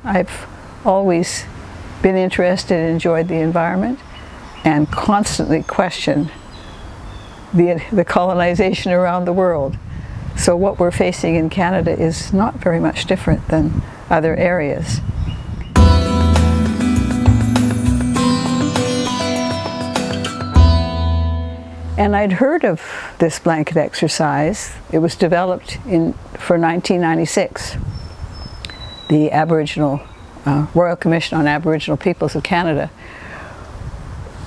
I've always been interested and enjoyed the environment and constantly questioned the colonization around the world. So what we're facing in Canada is not very much different than other areas. And I'd heard of this blanket exercise. It was developed for 1996. The Aboriginal Royal Commission on Aboriginal Peoples of Canada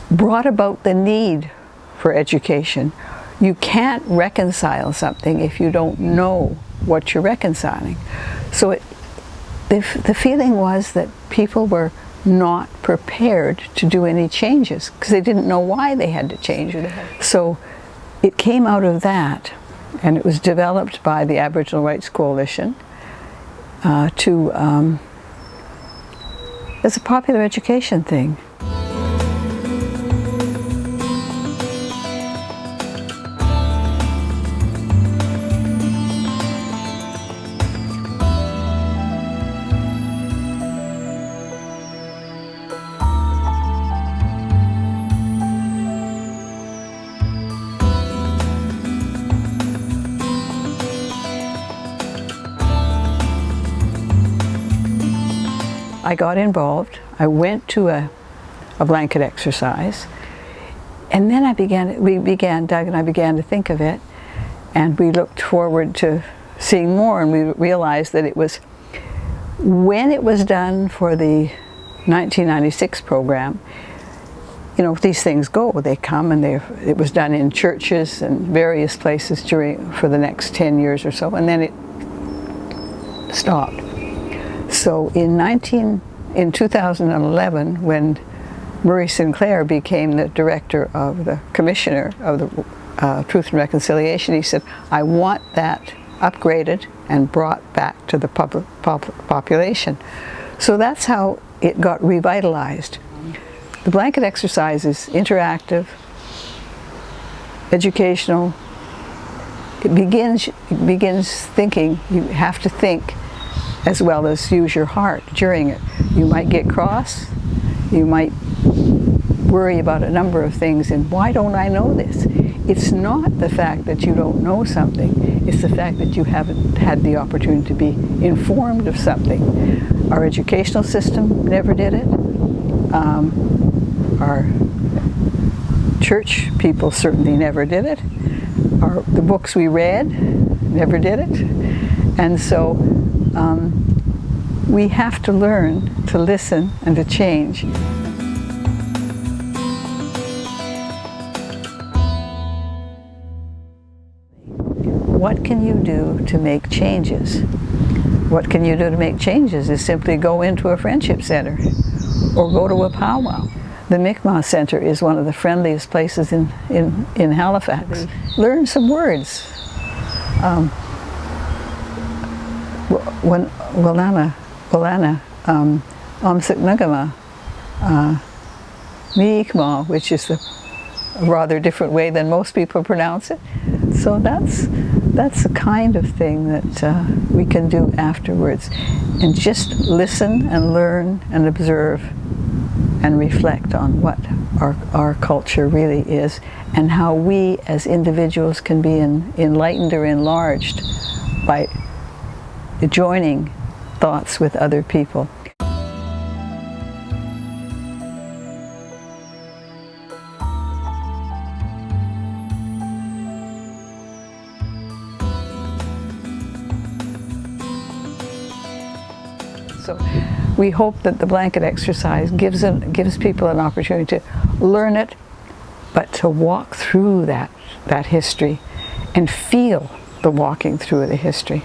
brought about the need for education. You can't reconcile something if you don't know what you're reconciling. So the feeling was that people were not prepared to do any changes because they didn't know why they had to change it. So it came out of that, and it was developed by the Aboriginal Rights Coalition as a popular education thing. I got involved. I went to a blanket exercise, and then Doug and I began to think of it, and we looked forward to seeing more, and we realized that it was, when it was done for the 1996 program, you know, these things go, they come, and it was done in churches and various places for the next 10 years or so, and then it stopped. So in 2011, when Murray Sinclair became the director of the commissioner of the Truth and Reconciliation, he said, I want that upgraded and brought back to the population. So that's how it got revitalized. The blanket exercise is interactive, educational. It begins thinking. You have to think as well as use your heart during it. You might get cross, you might worry about a number of things, and why don't I know this? It's not the fact that you don't know something, it's the fact that you haven't had the opportunity to be informed of something. Our educational system never did it. Our church people certainly never did it. The books we read never did it. And so we have to learn to listen and to change. What can you do to make changes? What can you do to make changes is simply go into a friendship center or go to a powwow. The Mi'kmaq Center is one of the friendliest places in Halifax. Learn some words. Walana, Omsik Mi'kmaq, which is a rather different way than most people pronounce it. So that's the kind of thing that we can do afterwards. And just listen and learn and observe and reflect on what our culture really is and how we as individuals can be enlightened or enlarged by joining thoughts with other people. So we hope that the blanket exercise gives people an opportunity to learn it, but to walk through that history and feel the walking through the history.